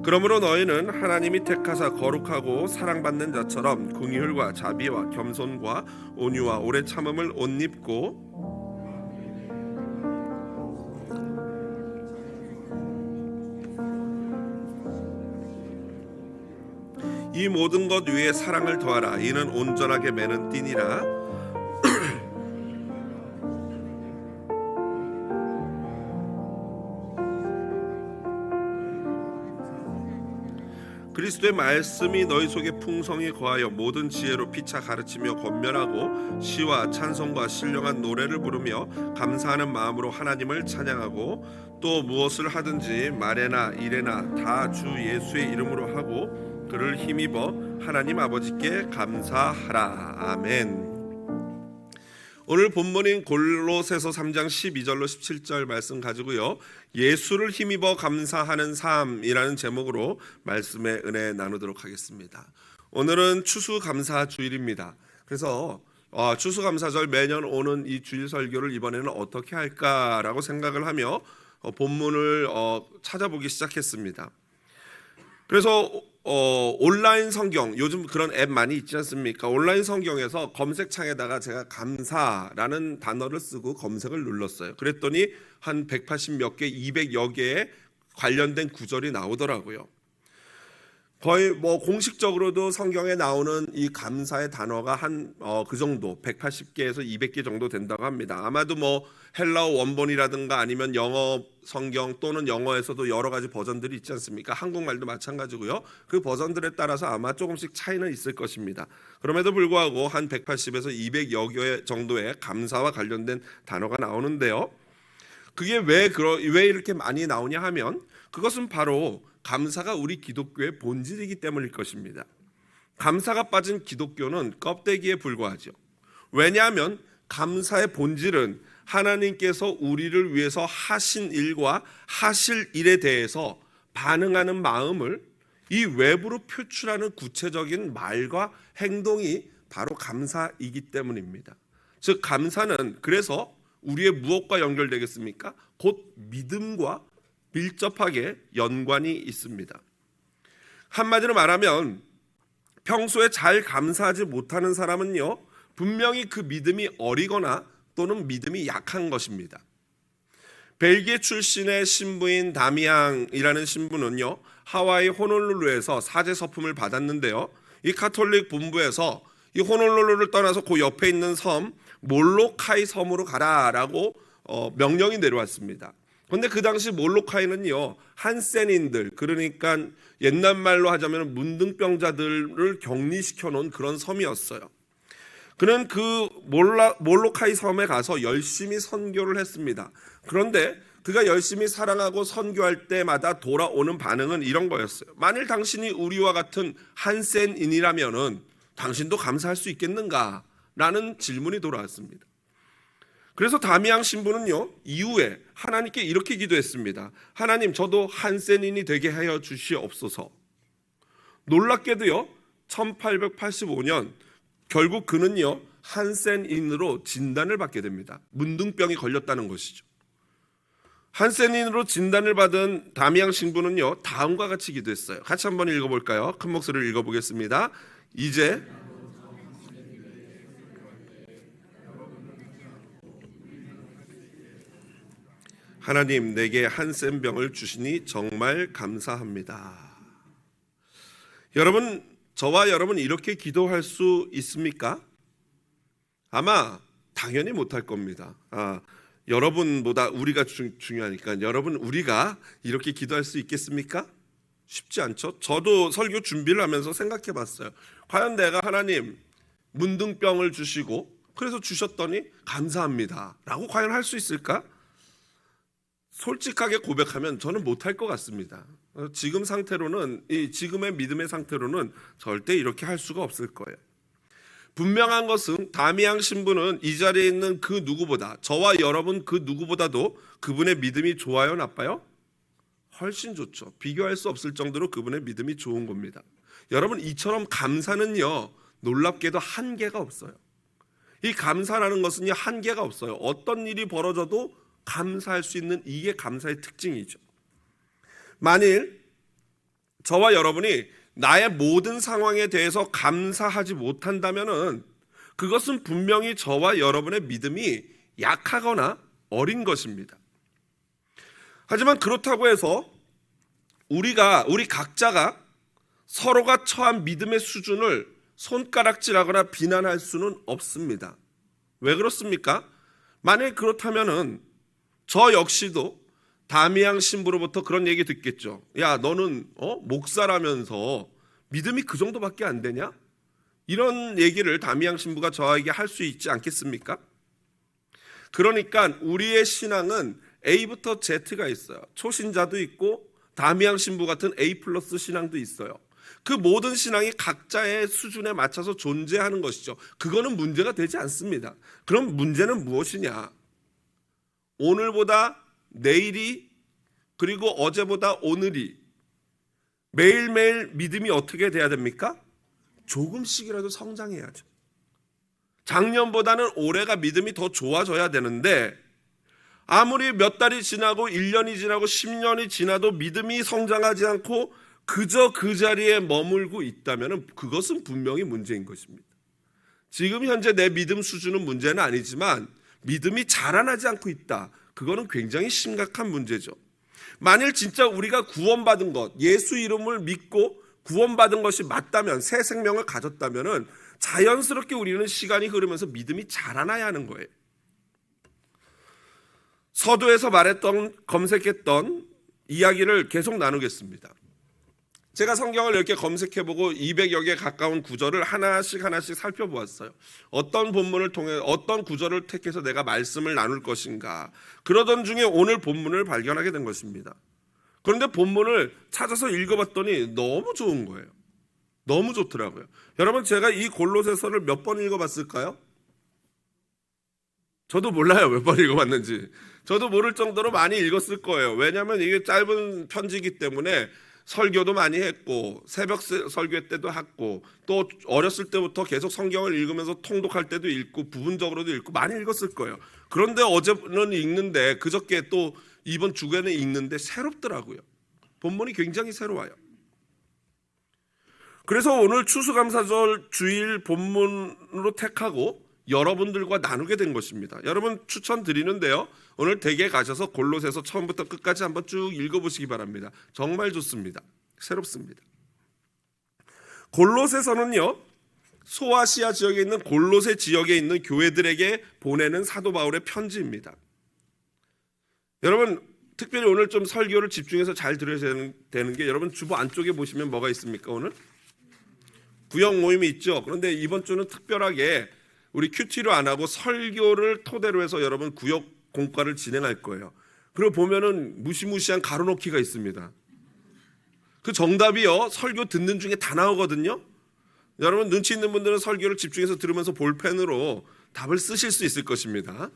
그러므로 너희는 하나님이 택하사 거룩하고 사랑받는 자처럼 긍휼과 자비와 겸손과 온유와 오래 참음을 옷 입고 이 모든 것 위에 사랑을 더하라. 이는 온전하게 매는 띠니라. 그리스도의 말씀이 너희 속에 풍성히 거하여 모든 지혜로 피차 가르치며 권면하고 시와 찬송과 신령한 노래를 부르며 감사하는 마음으로 하나님을 찬양하고 또 무엇을 하든지 말에나 일에나 다 주 예수의 이름으로 하고 그를 힘입어 하나님 아버지께 감사하라. 아멘. 오늘 본문인 골로새서 3장 12절로 17절 말씀 가지고요, 예수를 힘입어 감사하는 삶이라는 제목으로 말씀의 은혜 나누도록 하겠습니다. 오늘은 추수감사 주일입니다. 그래서 추수감사절 매년 오는 이 주일 설교를 이번에는 어떻게 할까라고 생각을 하며 본문을 찾아보기 시작했습니다. 그래서 온라인 성경, 요즘 그런 앱 많이 있지 않습니까? 온라인 성경에서 검색창에다가 제가 감사라는 단어를 쓰고 검색을 눌렀어요. 그랬더니 한 180 몇 개, 200여 개의 관련된 구절이 나오더라고요. 거의 공식적으로도 성경에 나오는 이 감사의 단어가 한 그 정도 180개에서 200개 정도 된다고 합니다. 아마도 헬라어 원본이라든가 아니면 영어 성경 또는 영어에서도 여러 가지 버전들이 있지 않습니까? 한국말도 마찬가지고요. 그 버전들에 따라서 아마 조금씩 차이는 있을 것입니다. 그럼에도 불구하고 한 180에서 200여 개 정도의 감사와 관련된 단어가 나오는데요. 그게 왜 이렇게 많이 나오냐 하면 그것은 바로 감사가 우리 기독교의 본질이기 때문일 것입니다. 감사가 빠진 기독교는 껍데기에 불과하죠. 왜냐하면 감사의 본질은 하나님께서 우리를 위해서 하신 일과 하실 일에 대해서 반응하는 마음을 이 외부로 표출하는 구체적인 말과 행동이 바로 감사이기 때문입니다. 즉 감사는 그래서 우리의 무엇과 연결되겠습니까? 곧 믿음과 밀접하게 연관이 있습니다. 한마디로 말하면 평소에 잘 감사하지 못하는 사람은요, 분명히 그 믿음이 어리거나 또는 믿음이 약한 것입니다. 벨기에 출신의 신부인 다미앙이라는 신부는요, 하와이 호놀룰루에서 사제 서품을 받았는데요, 이 카톨릭 본부에서 이 호놀룰루를 떠나서 그 옆에 있는 섬 몰로카이 섬으로 가라라고 명령이 내려왔습니다. 그런데 그 당시 몰로카이는요, 한센인들, 그러니까 옛날 말로 하자면 문둥병자들을 격리시켜 놓은 그런 섬이었어요. 그는 그 몰로카이 섬에 가서 열심히 선교를 했습니다. 그런데 그가 열심히 사랑하고 선교할 때마다 돌아오는 반응은 이런 거였어요. 만일 당신이 우리와 같은 한센인이라면은 당신도 감사할 수 있겠는가? 라는 질문이 돌아왔습니다. 그래서 다미앙 신부는요, 이후에 하나님께 이렇게 기도했습니다. 하나님, 저도 한센인이 되게 하여 주시옵소서. 놀랍게도요, 1885년 결국 그는요, 한센인으로 진단을 받게 됩니다. 문둥병이 걸렸다는 것이죠. 한센인으로 진단을 받은 다미앙 신부는요, 다음과 같이 기도했어요. 같이 한번 읽어볼까요? 큰 목소리를 읽어보겠습니다. 이제 하나님, 내게 한센병을 주시니 정말 감사합니다. 여러분, 저와 여러분 이렇게 기도할 수 있습니까? 아마 당연히 못할 겁니다. 여러분보다 우리가 중요하니까 여러분, 우리가 이렇게 기도할 수 있겠습니까? 쉽지 않죠. 저도 설교 준비를 하면서 생각해 봤어요. 과연 내가 하나님 문둥병을 주시고 그래서 주셨더니 감사합니다 라고 과연 할 수 있을까? 솔직하게 고백하면 저는 못할 것 같습니다. 지금 상태로는, 지금의 믿음의 상태로는 절대 이렇게 할 수가 없을 거예요. 분명한 것은 다미앙 신부는 이 자리에 있는 그 누구보다, 저와 여러분 그 누구보다도 그분의 믿음이 좋아요, 나빠요? 훨씬 좋죠. 비교할 수 없을 정도로 그분의 믿음이 좋은 겁니다. 여러분, 이처럼 감사는요, 놀랍게도 한계가 없어요. 이 감사라는 것은요, 한계가 없어요. 어떤 일이 벌어져도 감사할 수 있는, 이게 감사의 특징이죠. 만일 저와 여러분이 나의 모든 상황에 대해서 감사하지 못한다면은 그것은 분명히 저와 여러분의 믿음이 약하거나 어린 것입니다. 하지만 그렇다고 해서 우리 각자가 서로가 처한 믿음의 수준을 손가락질하거나 비난할 수는 없습니다. 왜 그렇습니까? 만약에 그렇다면은 저 역시도 다미양 신부로부터 그런 얘기 듣겠죠. 야, 너는 목사라면서 믿음이 그 정도밖에 안 되냐? 이런 얘기를 다미양 신부가 저에게 할 수 있지 않겠습니까? 그러니까 우리의 신앙은 A부터 Z가 있어요. 초신자도 있고 다미양 신부 같은 A 플러스 신앙도 있어요. 그 모든 신앙이 각자의 수준에 맞춰서 존재하는 것이죠. 그거는 문제가 되지 않습니다. 그럼 문제는 무엇이냐? 오늘보다 내일이, 그리고 어제보다 오늘이, 매일매일 믿음이 어떻게 돼야 됩니까? 조금씩이라도 성장해야죠. 작년보다는 올해가 믿음이 더 좋아져야 되는데 아무리 몇 달이 지나고 1년이 지나고 10년이 지나도 믿음이 성장하지 않고 그저 그 자리에 머물고 있다면 그것은 분명히 문제인 것입니다. 지금 현재 내 믿음 수준은 문제는 아니지만 믿음이 자라나지 않고 있다. 그거는 굉장히 심각한 문제죠. 만일 진짜 우리가 구원받은 것, 예수 이름을 믿고 구원받은 것이 맞다면, 새 생명을 가졌다면 자연스럽게 우리는 시간이 흐르면서 믿음이 자라나야 하는 거예요. 서두에서 검색했던 이야기를 계속 나누겠습니다. 제가 성경을 이렇게 검색해보고 200여 개 가까운 구절을 하나씩 살펴보았어요. 어떤 본문을 통해 어떤 구절을 택해서 내가 말씀을 나눌 것인가. 그러던 중에 오늘 본문을 발견하게 된 것입니다. 그런데 본문을 찾아서 읽어봤더니 너무 좋은 거예요. 너무 좋더라고요. 여러분, 제가 이 골로새서를 몇 번 읽어봤을까요? 저도 몰라요, 몇 번 읽어봤는지. 저도 모를 정도로 많이 읽었을 거예요. 왜냐하면 이게 짧은 편지이기 때문에 설교도 많이 했고 새벽 설교 때도 했고 또 어렸을 때부터 계속 성경을 읽으면서 통독할 때도 읽고 부분적으로도 읽고 많이 읽었을 거예요. 그런데 어제는 읽는데 그저께 또 이번 주간에 읽는데 새롭더라고요. 본문이 굉장히 새로워요. 그래서 오늘 추수감사절 주일 본문으로 택하고 여러분들과 나누게 된 것입니다. 여러분 추천드리는데요. 오늘 댁에 가셔서 골로새서 처음부터 끝까지 한번 쭉 읽어보시기 바랍니다. 정말 좋습니다. 새롭습니다. 골로새서는요, 소아시아 지역에 있는 골로새 지역에 있는 교회들에게 보내는 사도 바울의 편지입니다. 여러분, 특별히 오늘 좀 설교를 집중해서 잘 들으셔야 되는 게, 여러분 주보 안쪽에 보시면 뭐가 있습니까? 오늘 구역 모임이 있죠. 그런데 이번 주는 특별하게 우리 큐티로 안 하고 설교를 토대로 해서 여러분 구역 공과를 진행할 거예요. 그리고 보면은 무시무시한 가로놓기가 있습니다. 그 정답이요, 설교 듣는 중에 다 나오거든요. 여러분 눈치 있는 분들은 설교를 집중해서 들으면서 볼펜으로 답을 쓰실 수 있을 것입니다.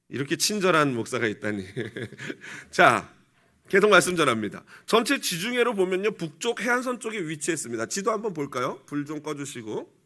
이렇게 친절한 목사가 있다니. 자, 계속 말씀 전합니다. 전체 지중해로 보면요, 북쪽 해안선 쪽에 위치했습니다. 지도 한번 볼까요? 불 좀 꺼주시고.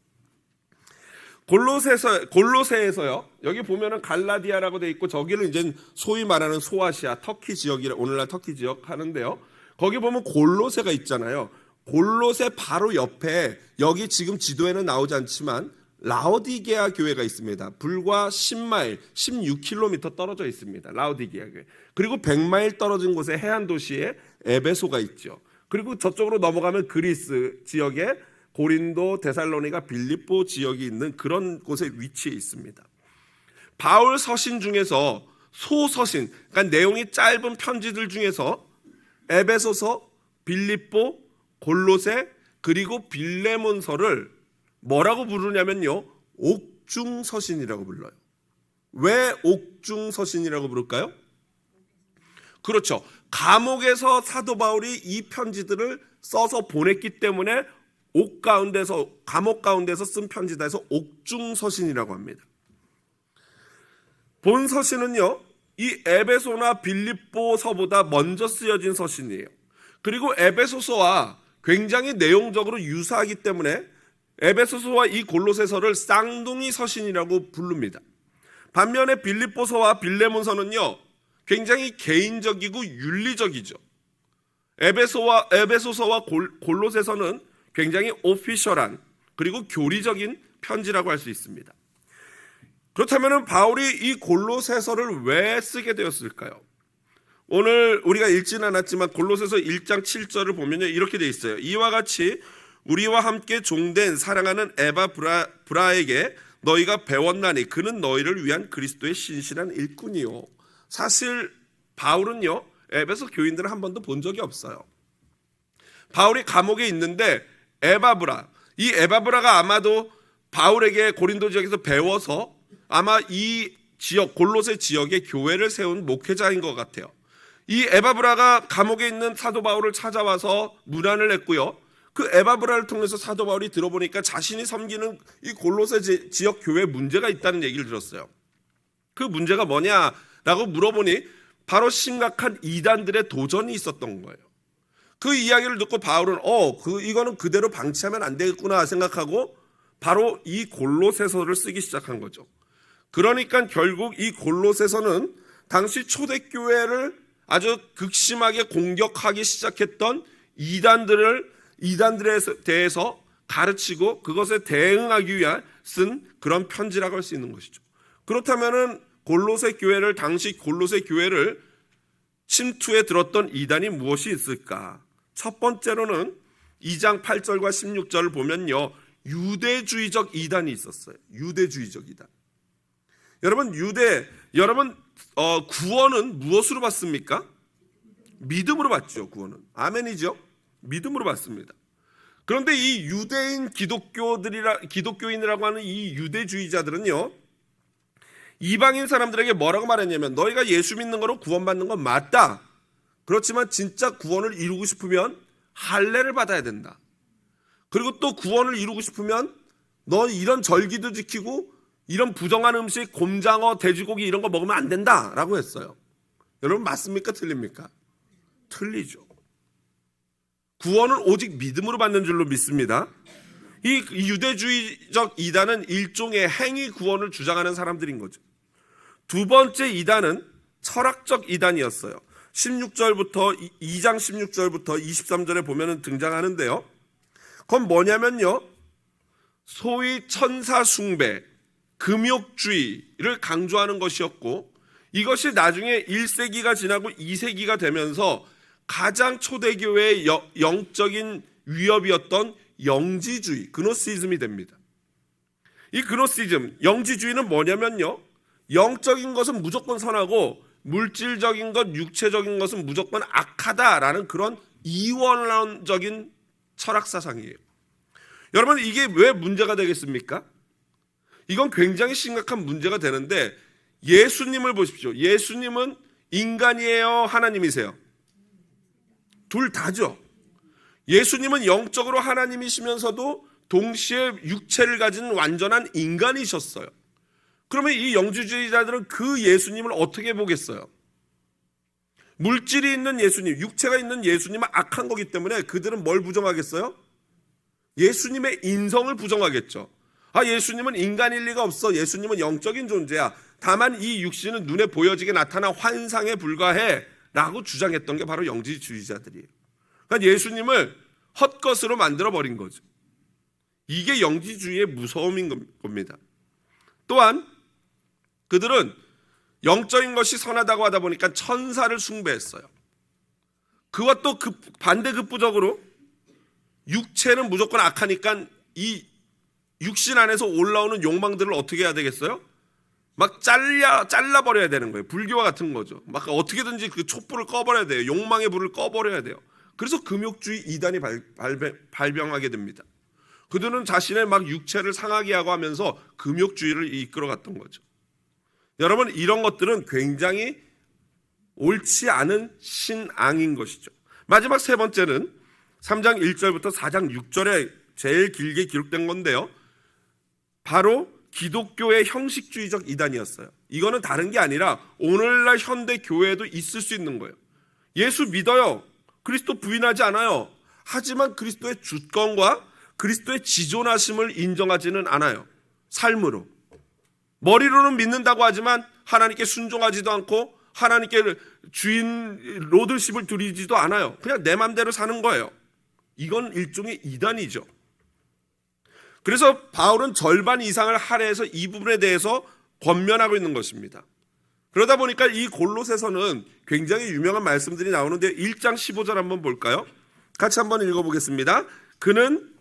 골로새에서요. 여기 보면은 갈라디아라고 돼 있고 저기는 이제 소위 말하는 소아시아, 터키 지역이라, 오늘날 터키 지역 하는데요. 거기 보면 골로새가 있잖아요. 골로새 바로 옆에, 여기 지금 지도에는 나오지 않지만 라오디게아 교회가 있습니다. 불과 10마일, 16km 떨어져 있습니다. 라오디게아 교회. 그리고 100마일 떨어진 곳에 해안 도시에 에베소가 있죠. 그리고 저쪽으로 넘어가면 그리스 지역에 고린도, 데살로니가, 빌립보 지역이 있는 그런 곳에 위치해 있습니다. 바울 서신 중에서 소서신, 그러니까 내용이 짧은 편지들 중에서 에베소서, 빌립보, 골로새, 그리고 빌레몬서를 뭐라고 부르냐면요, 옥중서신이라고 불러요. 왜 옥중서신이라고 부를까요? 그렇죠. 감옥에서 사도 바울이 이 편지들을 써서 보냈기 때문에 감옥 가운데서 쓴 편지다 해서 옥중서신이라고 합니다. 본 서신은요, 이 에베소나 빌립보서보다 먼저 쓰여진 서신이에요. 그리고 에베소서와 굉장히 내용적으로 유사하기 때문에 에베소서와 이 골로새서를 쌍둥이 서신이라고 부릅니다. 반면에 빌립보서와 빌레몬서는요, 굉장히 개인적이고 윤리적이죠. 에베소서와 골로새서는 굉장히 오피셜한 그리고 교리적인 편지라고 할 수 있습니다. 그렇다면 바울이 이 골로새서를 왜 쓰게 되었을까요? 오늘 우리가 읽지는 않았지만 골로새서 1장 7절을 보면요, 이렇게 되어 있어요. 이와 같이 우리와 함께 종된 사랑하는 에바브라에게 너희가 배웠나니 그는 너희를 위한 그리스도의 신실한 일꾼이요. 사실 바울은요, 에베소 교인들을 한 번도 본 적이 없어요. 바울이 감옥에 있는데 이 에바브라가 아마도 바울에게 고린도 지역에서 배워서 아마 이 지역, 골로새 지역에 교회를 세운 목회자인 것 같아요. 이 에바브라가 감옥에 있는 사도 바울을 찾아와서 문안을 했고요. 그 에바브라를 통해서 사도 바울이 들어보니까 자신이 섬기는 이 골로새 지역 교회에 문제가 있다는 얘기를 들었어요. 그 문제가 뭐냐라고 물어보니 바로 심각한 이단들의 도전이 있었던 거예요. 그 이야기를 듣고 바울은 이거는 그대로 방치하면 안 되겠구나 생각하고 바로 이 골로새서를 쓰기 시작한 거죠. 그러니까 결국 이 골로새서는 당시 초대교회를 아주 극심하게 공격하기 시작했던 이단들에 대해서 가르치고 그것에 대응하기 위한 쓴 그런 편지라고 할 수 있는 것이죠. 그렇다면은 당시 골로새 교회를 침투에 들었던 이단이 무엇이 있을까? 첫 번째로는 2장 8절과 16절을 보면요, 유대주의적 이단이 있었어요. 유대주의적 이단. 여러분 구원은 무엇으로 받습니까? 믿음으로 받죠. 구원은 아멘이죠. 믿음으로 받습니다. 그런데 이 유대인 기독교인이라고 하는 이 유대주의자들은요, 이방인 사람들에게 뭐라고 말했냐면 너희가 예수 믿는 거로 구원받는 건 맞다. 그렇지만 진짜 구원을 이루고 싶으면 할례를 받아야 된다. 그리고 또 구원을 이루고 싶으면 너 이런 절기도 지키고 이런 부정한 음식, 곰장어, 돼지고기 이런 거 먹으면 안 된다라고 했어요. 여러분 맞습니까? 틀립니까? 틀리죠. 구원은 오직 믿음으로 받는 줄로 믿습니다. 이 유대주의적 이단은 일종의 행위 구원을 주장하는 사람들인 거죠. 두 번째 이단은 철학적 이단이었어요. 2장 16절부터 23절에 보면 등장하는데요. 그건 뭐냐면요, 소위 천사 숭배, 금욕주의를 강조하는 것이었고, 이것이 나중에 1세기가 지나고 2세기가 되면서 가장 초대교회의 영적인 위협이었던 영지주의, 그노시즘이 됩니다. 이 그노시즘, 영지주의는 뭐냐면요, 영적인 것은 무조건 선하고 물질적인 것, 육체적인 것은 무조건 악하다라는 그런 이원론적인 철학 사상이에요. 여러분 이게 왜 문제가 되겠습니까? 이건 굉장히 심각한 문제가 되는데, 예수님을 보십시오. 예수님은 인간이에요, 하나님이세요? 둘 다죠. 예수님은 영적으로 하나님이시면서도 동시에 육체를 가진 완전한 인간이셨어요. 그러면 이 영지주의자들은 그 예수님을 어떻게 보겠어요? 물질이 있는 예수님, 육체가 있는 예수님은 악한 거기 때문에 그들은 뭘 부정하겠어요? 예수님의 인성을 부정하겠죠. 예수님은 인간일 리가 없어. 예수님은 영적인 존재야. 다만 이 육신은 눈에 보여지게 나타난 환상에 불과해 라고 주장했던 게 바로 영지주의자들이에요. 그러니까 예수님을 헛것으로 만들어버린 거죠. 이게 영지주의의 무서움인 겁니다. 또한 그들은 영적인 것이 선하다고 하다 보니까 천사를 숭배했어요. 그것도 반대급부적으로 육체는 무조건 악하니까 이 육신 안에서 올라오는 욕망들을 어떻게 해야 되겠어요? 막 잘라버려야 되는 거예요. 불교와 같은 거죠. 막 어떻게든지 그 촛불을 꺼버려야 돼요. 욕망의 불을 꺼버려야 돼요. 그래서 금욕주의 이단이 발병하게 됩니다. 그들은 자신의 막 육체를 상하게 하고 하면서 금욕주의를 이끌어갔던 거죠. 여러분 이런 것들은 굉장히 옳지 않은 신앙인 것이죠. 마지막 세 번째는 3장 1절부터 4장 6절에 제일 길게 기록된 건데요, 바로 기독교의 형식주의적 이단이었어요. 이거는 다른 게 아니라 오늘날 현대 교회에도 있을 수 있는 거예요. 예수 믿어요. 그리스도 부인하지 않아요. 하지만 그리스도의 주권과 그리스도의 지존하심을 인정하지는 않아요. 삶으로. 머리로는 믿는다고 하지만 하나님께 순종하지도 않고 하나님께 주인 로드십을 드리지도 않아요. 그냥 내 맘대로 사는 거예요. 이건 일종의 이단이죠. 그래서 바울은 절반 이상을 할애해서 이 부분에 대해서 권면하고 있는 것입니다. 그러다 보니까 이 골로새서는 굉장히 유명한 말씀들이 나오는데 1장 15절 한번 볼까요? 같이 한번 읽어보겠습니다. 그는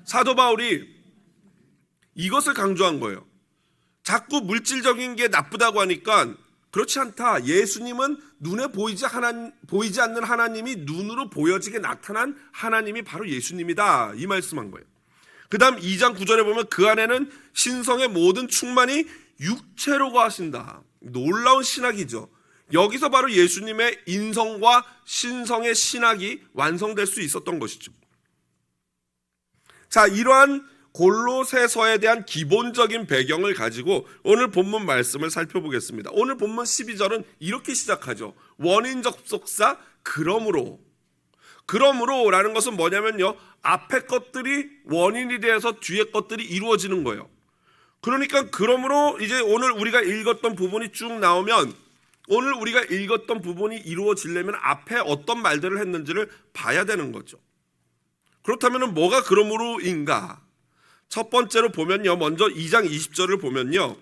사도 바울이 이것을 강조한 거예요. 자꾸 물질적인 게 나쁘다고 하니까 그렇지 않다. 예수님은 눈에 보이지 않는 하나님이 눈으로 보여지게 나타난 하나님이 바로 예수님이다. 이 말씀한 거예요. 그 다음 2장 9절에 보면 그 안에는 신성의 모든 충만이 육체로 거하신다. 놀라운 신학이죠. 여기서 바로 예수님의 인성과 신성의 신학이 완성될 수 있었던 것이죠. 자, 이러한 골로새서에 대한 기본적인 배경을 가지고 오늘 본문 말씀을 살펴보겠습니다. 오늘 본문 12절은 이렇게 시작하죠. 원인 접속사 그러므로라는 것은 뭐냐면요, 앞에 것들이 원인이 되어서 뒤에 것들이 이루어지는 거예요. 그러니까 그러므로 이제 오늘 우리가 읽었던 부분이 쭉 나오면 오늘 우리가 읽었던 부분이 이루어지려면 앞에 어떤 말들을 했는지를 봐야 되는 거죠. 그렇다면 뭐가 그러므로인가? 첫 번째로 보면요, 먼저 2장 20절을 보면요,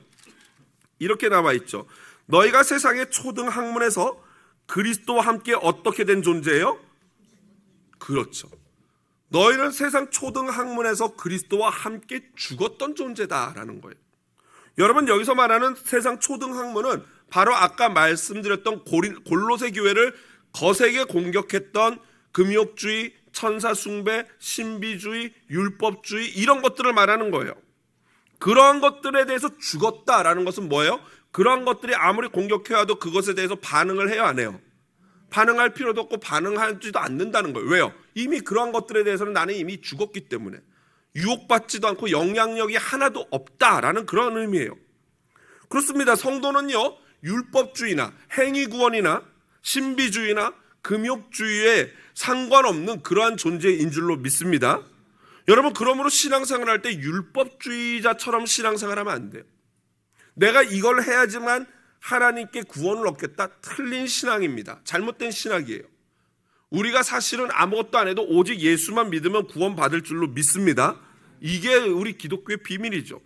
이렇게 나와 있죠. 너희가 세상의 초등 학문에서 그리스도와 함께 어떻게 된 존재예요? 그렇죠. 너희는 세상 초등 학문에서 그리스도와 함께 죽었던 존재다라는 거예요. 여러분, 여기서 말하는 세상 초등 학문은 바로 아까 말씀드렸던 골로새 교회를 거세게 공격했던 금욕주의, 천사 숭배, 신비주의, 율법주의 이런 것들을 말하는 거예요. 그러한 것들에 대해서 죽었다라는 것은 뭐예요? 그러한 것들이 아무리 공격해와도 그것에 대해서 반응을 해요, 안 해요? 반응할 필요도 없고 반응하지도 않는다는 거예요. 왜요? 이미 그러한 것들에 대해서는 나는 이미 죽었기 때문에 유혹받지도 않고 영향력이 하나도 없다라는 그런 의미예요. 그렇습니다. 성도는요, 율법주의나 행위구원이나 신비주의나 금욕주의에 상관없는 그러한 존재인 줄로 믿습니다. 여러분, 그러므로 신앙생활을 할 때 율법주의자처럼 신앙생활하면 안 돼요. 내가 이걸 해야지만 하나님께 구원을 얻겠다. 틀린 신앙입니다. 잘못된 신학이에요. 우리가 사실은 아무것도 안 해도 오직 예수만 믿으면 구원받을 줄로 믿습니다. 이게 우리 기독교의 비밀이죠.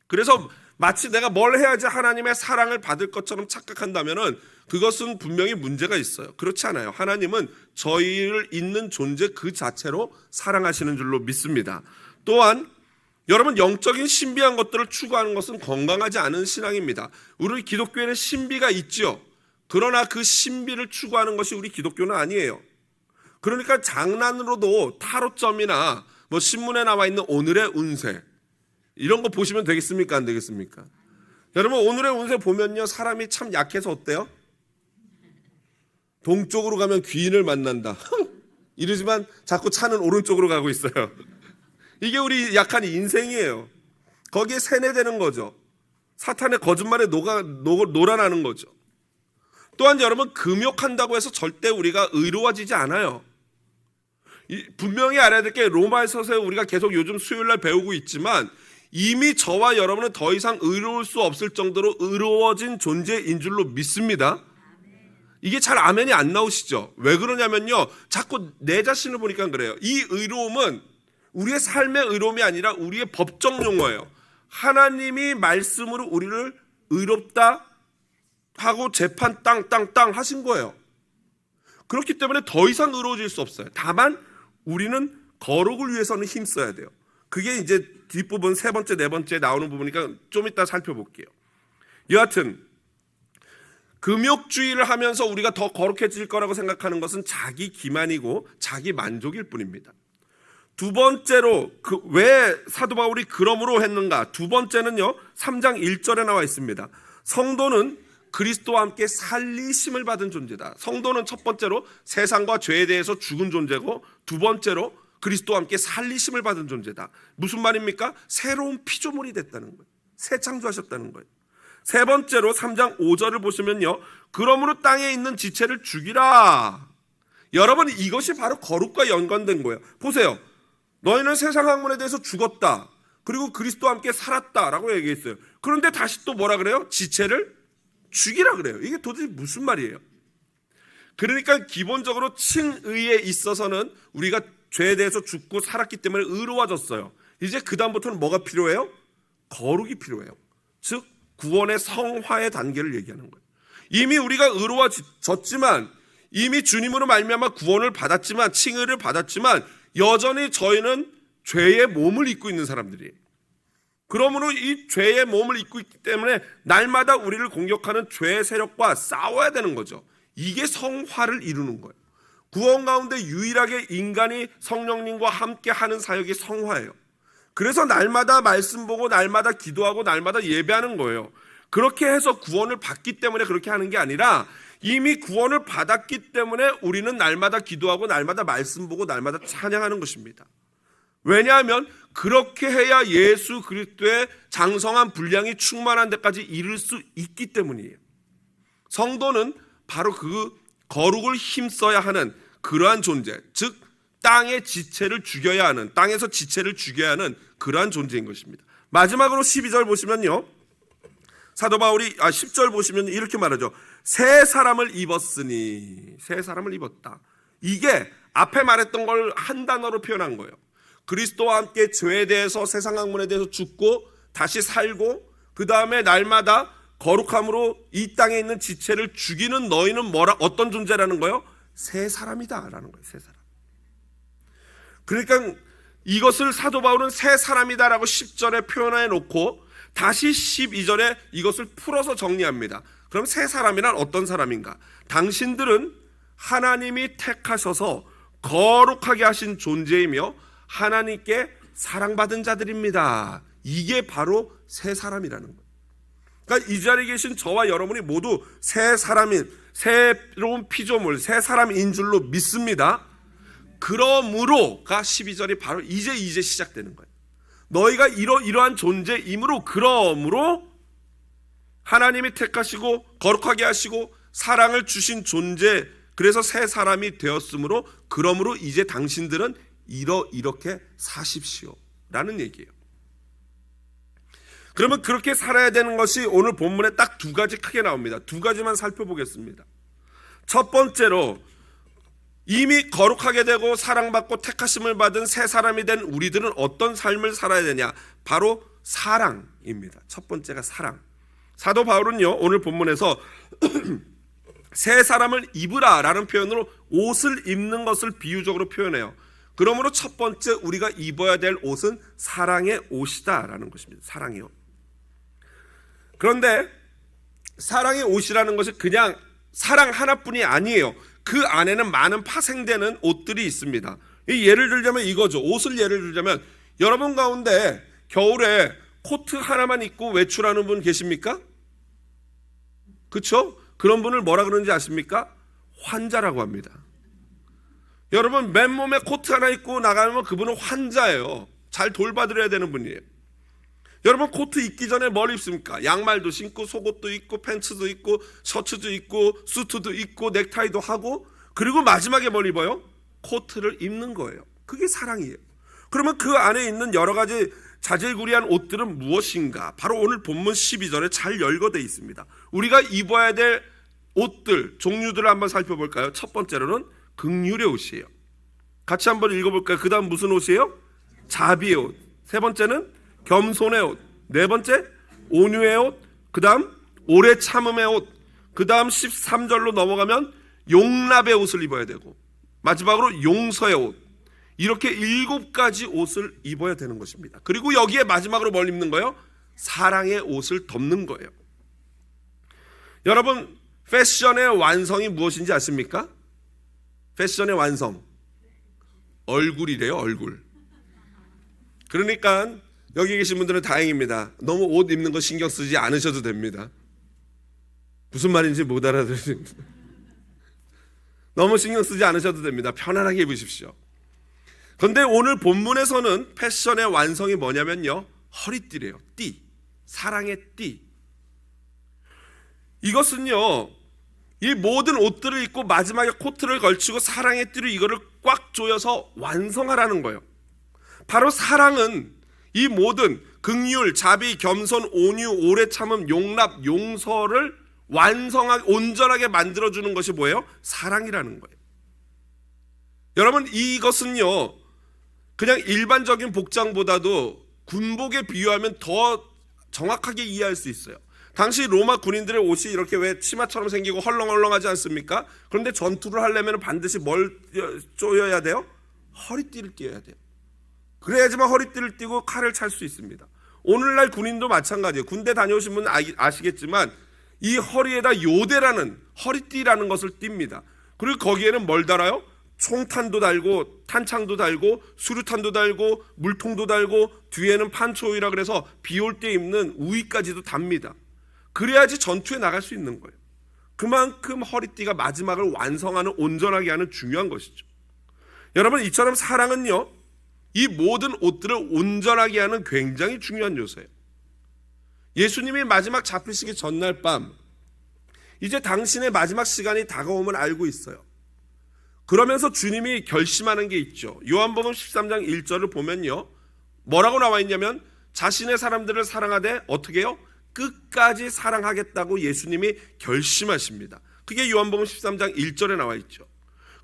그래서 마치 내가 뭘 해야지 하나님의 사랑을 받을 것처럼 착각한다면 그것은 분명히 문제가 있어요. 그렇지 않아요. 하나님은 저희를 있는 존재 그 자체로 사랑하시는 줄로 믿습니다. 또한 여러분, 영적인 신비한 것들을 추구하는 것은 건강하지 않은 신앙입니다. 우리 기독교에는 신비가 있죠. 그러나 그 신비를 추구하는 것이 우리 기독교는 아니에요. 그러니까 장난으로도 타로점이나 뭐 신문에 나와 있는 오늘의 운세 이런 거 보시면 되겠습니까? 안 되겠습니까? 여러분, 오늘의 운세 보면요, 사람이 참 약해서 어때요? 동쪽으로 가면 귀인을 만난다 이러지만 자꾸 차는 오른쪽으로 가고 있어요. 이게 우리 약한 인생이에요. 거기에 세뇌되는 거죠. 사탄의 거짓말에 놀아나는 거죠. 또한 여러분, 금욕한다고 해서 절대 우리가 의로워지지 않아요. 분명히 알아야 될 게 로마서에서 우리가 계속 요즘 수요일날 배우고 있지만 이미 저와 여러분은 더 이상 의로울 수 없을 정도로 의로워진 존재인 줄로 믿습니다. 이게 잘 아멘이 안 나오시죠? 왜 그러냐면요, 자꾸 내 자신을 보니까 그래요. 이 의로움은 우리의 삶의 의로움이 아니라 우리의 법정 용어예요. 하나님이 말씀으로 우리를 의롭다 하고 재판 땅땅땅 하신 거예요. 그렇기 때문에 더 이상 의로워질 수 없어요. 다만 우리는 거룩을 위해서는 힘써야 돼요. 그게 이제 뒷부분 세 번째, 네 번째 나오는 부분이니까 좀 이따 살펴볼게요. 여하튼 금욕주의를 하면서 우리가 더 거룩해질 거라고 생각하는 것은 자기 기만이고 자기 만족일 뿐입니다. 두 번째로 왜 사도 바울이 그러므로 했는가? 두 번째는요, 3장 1절에 나와 있습니다. 성도는 그리스도와 함께 살리심을 받은 존재다. 성도는 첫 번째로 세상과 죄에 대해서 죽은 존재고, 두 번째로 그리스도와 함께 살리심을 받은 존재다. 무슨 말입니까? 새로운 피조물이 됐다는 거예요. 새 창조하셨다는 거예요. 세 번째로 3장 5절을 보시면요, 그러므로 땅에 있는 지체를 죽이라. 여러분, 이것이 바로 거룩과 연관된 거예요. 보세요. 너희는 세상 학문에 대해서 죽었다. 그리고 그리스도와 함께 살았다라고 얘기했어요. 그런데 다시 또 뭐라 그래요? 지체를 죽이라 그래요. 이게 도대체 무슨 말이에요? 그러니까 기본적으로 칭의에 있어서는 우리가 죄에 대해서 죽고 살았기 때문에 의로워졌어요. 이제 그 다음부터는 뭐가 필요해요? 거룩이 필요해요. 즉 구원의 성화의 단계를 얘기하는 거예요. 이미 우리가 의로워졌지만, 이미 주님으로 말미암아 구원을 받았지만, 칭의를 받았지만 여전히 저희는 죄의 몸을 입고 있는 사람들이에요. 그러므로 이 죄의 몸을 입고 있기 때문에 날마다 우리를 공격하는 죄의 세력과 싸워야 되는 거죠. 이게 성화를 이루는 거예요. 구원 가운데 유일하게 인간이 성령님과 함께 하는 사역이 성화예요. 그래서 날마다 말씀 보고 날마다 기도하고 날마다 예배하는 거예요. 그렇게 해서 구원을 받기 때문에 그렇게 하는 게 아니라 이미 구원을 받았기 때문에 우리는 날마다 기도하고 날마다 말씀 보고 날마다 찬양하는 것입니다. 왜냐하면 그렇게 해야 예수 그리스도의 장성한 분량이 충만한 데까지 이를 수 있기 때문이에요. 성도는 바로 그 거룩을 힘써야 하는 그러한 존재, 즉 땅의 지체를 죽여야 하는, 땅에서 지체를 죽여야 하는 그러한 존재인 것입니다. 마지막으로 12절 보시면요, 사도 바울이 10절 보시면 이렇게 말하죠. 새 사람을 입었으니, 새 사람을 입었다. 이게 앞에 말했던 걸 한 단어로 표현한 거예요. 그리스도와 함께 죄에 대해서, 세상 학문에 대해서 죽고 다시 살고 그 다음에 날마다 거룩함으로 이 땅에 있는 지체를 죽이는 너희는 어떤 존재라는 거예요? 새 사람이다 라는 거예요. 새 사람. 그러니까 이것을 사도 바울은 새 사람이다 라고 10절에 표현해 놓고 다시 12절에 이것을 풀어서 정리합니다. 그럼 새 사람이란 어떤 사람인가? 당신들은 하나님이 택하셔서 거룩하게 하신 존재이며 하나님께 사랑받은 자들입니다. 이게 바로 새 사람이라는 거예요. 그러니까 이 자리에 계신 저와 여러분이 모두 새 사람인, 새로운 피조물, 새 사람인 줄로 믿습니다. 그러므로가 12절이 바로 이제 시작되는 거예요. 너희가 이러한 존재이므로, 그러므로 하나님이 택하시고 거룩하게 하시고 사랑을 주신 존재, 그래서 새 사람이 되었으므로, 그러므로 이제 당신들은 이렇게 사십시오 라는 얘기예요. 그러면 그렇게 살아야 되는 것이 오늘 본문에 딱 두 가지 크게 나옵니다. 두 가지만 살펴보겠습니다. 첫 번째로, 이미 거룩하게 되고 사랑받고 택하심을 받은 새 사람이 된 우리들은 어떤 삶을 살아야 되냐? 바로 사랑입니다. 첫 번째가 사랑. 사도 바울은요, 오늘 본문에서 새 사람을 입으라 라는 표현으로 옷을 입는 것을 비유적으로 표현해요. 그러므로 첫 번째 우리가 입어야 될 옷은 사랑의 옷이다 라는 것입니다. 사랑의 옷. 그런데 사랑의 옷이라는 것이 그냥 사랑 하나뿐이 아니에요. 그 안에는 많은 파생되는 옷들이 있습니다. 예를 들자면 이거죠. 옷을 예를 들자면, 여러분 가운데 겨울에 코트 하나만 입고 외출하는 분 계십니까? 그렇죠? 그런 분을 뭐라 그러는지 아십니까? 환자라고 합니다. 여러분 맨몸에 코트 하나 입고 나가면 그분은 환자예요. 잘 돌봐드려야 되는 분이에요. 여러분 코트 입기 전에 뭘 입습니까? 양말도 신고 속옷도 입고 팬츠도 입고 셔츠도 입고 수트도 입고 넥타이도 하고, 그리고 마지막에 뭘 입어요? 코트를 입는 거예요. 그게 사랑이에요. 그러면 그 안에 있는 여러 가지 자질구레한 옷들은 무엇인가? 바로 오늘 본문 12절에 잘 열거되어 있습니다. 우리가 입어야 될 옷들, 종류들을 한번 살펴볼까요? 첫 번째로는 긍휼의 옷이에요. 같이 한번 읽어볼까요? 그 다음 무슨 옷이에요? 자비의 옷. 세 번째는 겸손의 옷. 네 번째 온유의 옷. 그 다음 오래 참음의 옷. 그 다음 13절로 넘어가면 용납의 옷을 입어야 되고, 마지막으로 용서의 옷. 이렇게 7가지 옷을 입어야 되는 것입니다. 그리고 여기에 마지막으로 뭘 입는 거예요? 사랑의 옷을 덮는 거예요. 여러분 패션의 완성이 무엇인지 아십니까? 패션의 완성, 얼굴이래요. 얼굴. 그러니까 여기 계신 분들은 다행입니다. 너무 옷 입는 거 신경 쓰지 않으셔도 됩니다. 무슨 말인지 못 알아들으십니다. 너무 신경 쓰지 않으셔도 됩니다. 편안하게 입으십시오. 그런데 오늘 본문에서는 패션의 완성이 뭐냐면요, 허리띠래요. 띠, 사랑의 띠. 이것은요, 이 모든 옷들을 입고 마지막에 코트를 걸치고 사랑의 띠로 이거를 꽉 조여서 완성하라는 거예요. 바로 사랑은 이 모든 긍휼, 자비, 겸손, 온유, 오래 참음, 용납, 용서를 완성하게 온전하게 만들어주는 것이 뭐예요? 사랑이라는 거예요. 여러분, 이것은요 그냥 일반적인 복장보다도 군복에 비유하면 더 정확하게 이해할 수 있어요. 당시 로마 군인들의 옷이 이렇게 왜 치마처럼 생기고 헐렁헐렁하지 않습니까? 그런데 전투를 하려면 반드시 뭘 조여야 돼요? 허리띠를 띄어야 돼요. 그래야지만 허리띠를 띄고 칼을 찰 수 있습니다. 오늘날 군인도 마찬가지예요. 군대 다녀오신 분은 아시겠지만 이 허리에다 요대라는 허리띠라는 것을 띱니다. 그리고 거기에는 뭘 달아요? 총탄도 달고 탄창도 달고 수류탄도 달고 물통도 달고 뒤에는 판초이라 그래서 비 올 때 입는 우의까지도 답니다. 그래야지 전투에 나갈 수 있는 거예요. 그만큼 허리띠가 마지막을 완성하는, 온전하게 하는 중요한 것이죠. 여러분, 이처럼 사랑은요 이 모든 옷들을 온전하게 하는 굉장히 중요한 요소예요. 예수님이 마지막 잡히시기 전날 밤, 이제 당신의 마지막 시간이 다가옴을 알고 있어요. 그러면서 주님이 결심하는 게 있죠. 요한복음 13장 1절을 보면요 뭐라고 나와 있냐면 자신의 사람들을 사랑하되 어떻게 해요? 끝까지 사랑하겠다고 예수님이 결심하십니다. 그게 요한복음 13장 1절에 나와 있죠.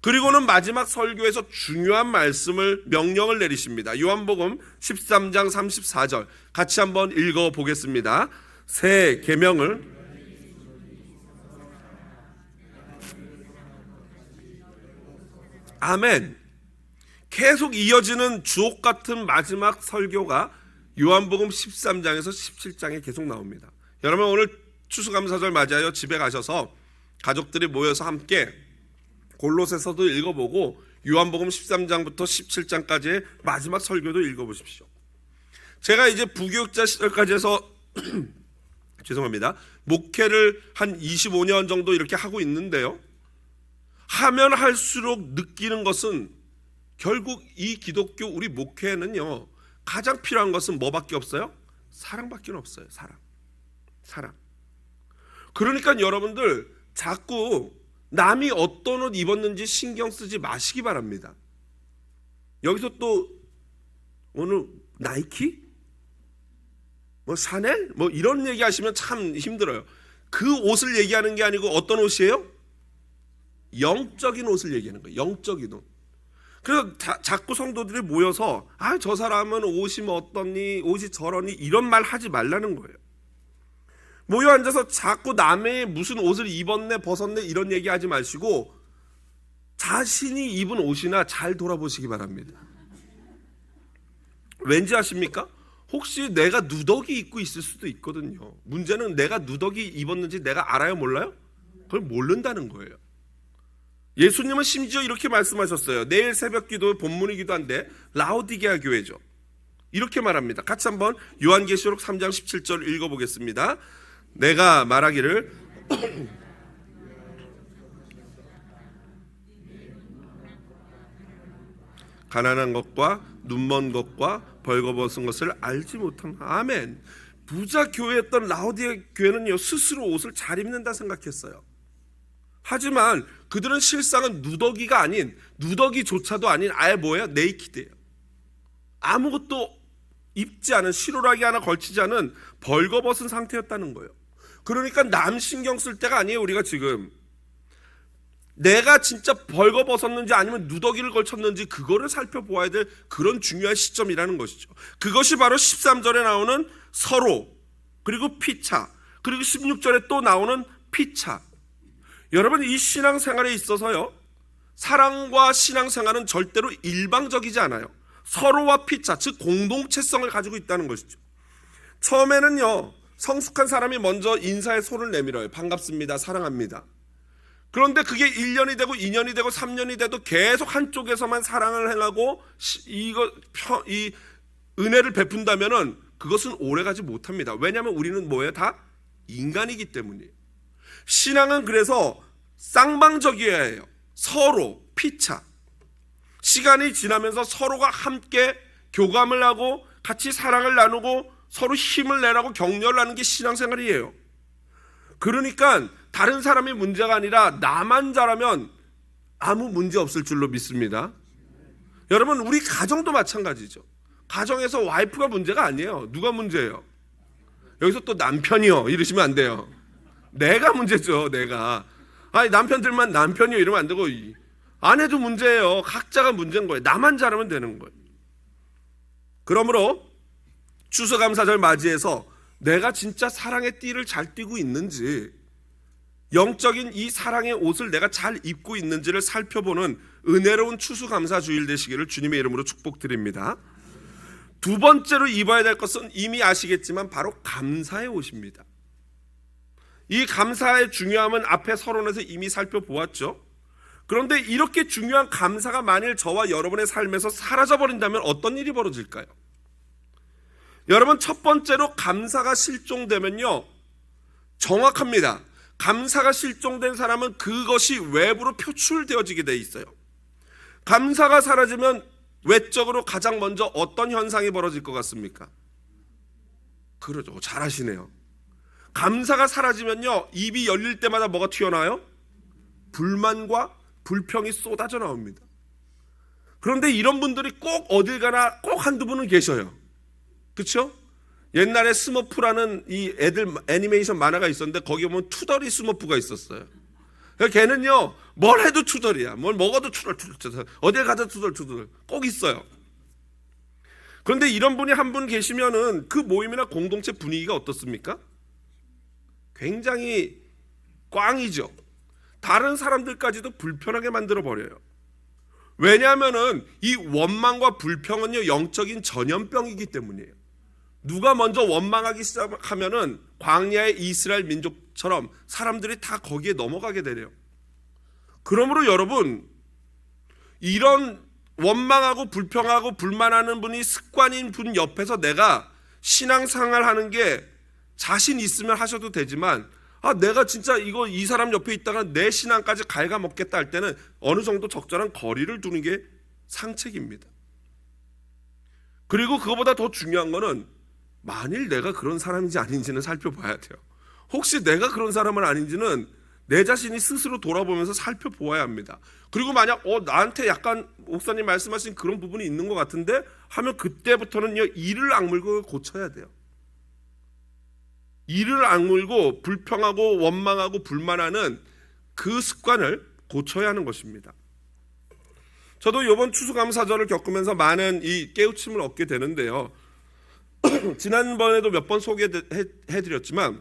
그리고는 마지막 설교에서 중요한 말씀을, 명령을 내리십니다. 요한복음 13장 34절 같이 한번 읽어보겠습니다. 새 계명을 아멘. 계속 이어지는 주옥 같은 마지막 설교가 요한복음 13장에서 17장에 계속 나옵니다. 여러분, 오늘 추수감사절 맞아요. 집에 가셔서 가족들이 모여서 함께 골로새서도 읽어보고 요한복음 13장부터 17장까지의 마지막 설교도 읽어보십시오. 제가 이제 부교육자 시절까지 해서 죄송합니다. 목회를 한 25년 정도 이렇게 하고 있는데요. 하면 할수록 느끼는 것은 결국 이 기독교 우리 목회에는요 가장 필요한 것은 뭐밖에 없어요? 사랑밖에 없어요. 사랑. 그러니까 여러분들 자꾸 남이 어떤 옷 입었는지 신경 쓰지 마시기 바랍니다. 여기서 또 오늘 나이키? 뭐 샤넬? 뭐 이런 얘기 하시면 참 힘들어요. 그 옷을 얘기하는 게 아니고 어떤 옷이에요? 영적인 옷을 얘기하는 거예요. 영적인 옷. 그래서 자꾸 성도들이 모여서 저 사람은 옷이 뭐 어떠니, 옷이 저러니 이런 말 하지 말라는 거예요. 모여 앉아서 자꾸 남의 무슨 옷을 입었네 벗었네 이런 얘기 하지 마시고 자신이 입은 옷이나 잘 돌아보시기 바랍니다. 왠지 아십니까? 혹시 내가 누더기 입고 있을 수도 있거든요. 문제는 내가 누더기 입었는지 내가 알아요, 몰라요? 그걸 모른다는 거예요. 예수님은 심지어 이렇게 말씀하셨어요. 내일 새벽기도 본문이기도 한데 라오디게아 교회죠. 이렇게 말합니다. 같이 한번 요한계시록 3장 17절 읽어보겠습니다. 내가 말하기를 가난한 것과 눈먼 것과 벌거벗은 것을 알지 못한 아멘. 부자 교회였던 라오디게아 교회는요 스스로 옷을 잘 입는다 생각했어요. 하지만 그들은 실상은 누더기가 아닌, 누더기조차도 아닌 아예 뭐예요? 네이키드예요. 아무것도 입지 않은, 실오라기 하나 걸치지 않은 벌거벗은 상태였다는 거예요. 그러니까 남 신경 쓸 때가 아니에요. 우리가 지금 내가 진짜 벌거벗었는지 아니면 누더기를 걸쳤는지 그거를 살펴보아야 될 그런 중요한 시점이라는 것이죠. 그것이 바로 13절에 나오는 서로, 그리고 피차, 그리고 16절에 또 나오는 피차. 여러분, 이 신앙생활에 있어서요 사랑과 신앙생활은 절대로 일방적이지 않아요. 서로와 피차, 즉 공동체성을 가지고 있다는 것이죠. 처음에는요 성숙한 사람이 먼저 인사에 손을 내밀어요. 반갑습니다, 사랑합니다. 그런데 그게 1년이 되고 2년이 되고 3년이 돼도 계속 한쪽에서만 사랑을 행하고 이 은혜를 베푼다면은 그것은 오래가지 못합니다. 왜냐하면 우리는 뭐예요? 다 인간이기 때문이에요. 신앙은 그래서 쌍방적이어야 해요. 서로 피차. 시간이 지나면서 서로가 함께 교감을 하고 같이 사랑을 나누고 서로 힘을 내라고 격려를 하는 게 신앙생활이에요. 그러니까 다른 사람이 문제가 아니라 나만 잘하면 아무 문제 없을 줄로 믿습니다. 여러분, 우리 가정도 마찬가지죠. 가정에서 와이프가 문제가 아니에요. 누가 문제예요? 여기서 또 남편이요 이러시면 안 돼요. 내가 문제죠. 내가. 아니 남편들만 남편이요 이러면 안 되고 아내도 문제예요. 각자가 문제인 거예요. 나만 잘하면 되는 거예요. 그러므로 추수감사절 맞이해서 내가 진짜 사랑의 띠를 잘 띠고 있는지, 영적인 이 사랑의 옷을 내가 잘 입고 있는지를 살펴보는 은혜로운 추수감사주일 되시기를 주님의 이름으로 축복드립니다. 두 번째로 입어야 될 것은 이미 아시겠지만 바로 감사의 옷입니다. 이 감사의 중요함은 앞에 서론에서 이미 살펴보았죠. 그런데 이렇게 중요한 감사가 만일 저와 여러분의 삶에서 사라져버린다면 어떤 일이 벌어질까요? 여러분, 첫 번째로 감사가 실종되면요, 정확합니다. 감사가 실종된 사람은 그것이 외부로 표출되어지게 돼 있어요. 감사가 사라지면 외적으로 가장 먼저 어떤 현상이 벌어질 것 같습니까? 그러죠. 잘하시네요. 감사가 사라지면요, 입이 열릴 때마다 뭐가 튀어나와요? 불만과 불평이 쏟아져 나옵니다. 그런데 이런 분들이 꼭 어딜 가나 꼭 한두 분은 계셔요. 그렇죠? 옛날에 스머프라는 이 애들 애니메이션 만화가 있었는데 거기 보면 투덜이 스머프가 있었어요. 걔는요 뭘 해도 투덜이야. 뭘 먹어도 투덜. 어딜 가도 투덜 꼭 있어요. 그런데 이런 분이 한 분 계시면은 그 모임이나 공동체 분위기가 어떻습니까? 굉장히 꽝이죠. 다른 사람들까지도 불편하게 만들어 버려요. 왜냐하면은 이 원망과 불평은요 영적인 전염병이기 때문이에요. 누가 먼저 원망하기 시작하면은 광야의 이스라엘 민족처럼 사람들이 다 거기에 넘어가게 되래요. 그러므로 여러분, 이런 원망하고 불평하고 불만하는 분이 습관인 분 옆에서 내가 신앙생활 하는 게 자신 있으면 하셔도 되지만, 내가 진짜 이 사람 옆에 있다가 내 신앙까지 갉아먹겠다 할 때는 어느 정도 적절한 거리를 두는 게 상책입니다. 그리고 그거보다 더 중요한 거는 만일 내가 그런 사람인지 아닌지는 살펴봐야 돼요. 혹시 내가 그런 사람은 아닌지는 내 자신이 스스로 돌아보면서 살펴보아야 합니다. 그리고 만약 나한테 약간 목사님 말씀하신 그런 부분이 있는 것 같은데 하면 그때부터는요 이를 악물고 고쳐야 돼요. 이를 악물고 불평하고 원망하고 불만하는 그 습관을 고쳐야 하는 것입니다. 저도 이번 추수감사절을 겪으면서 많은 이 깨우침을 얻게 되는데요. 지난번에도 몇 번 소개해드렸지만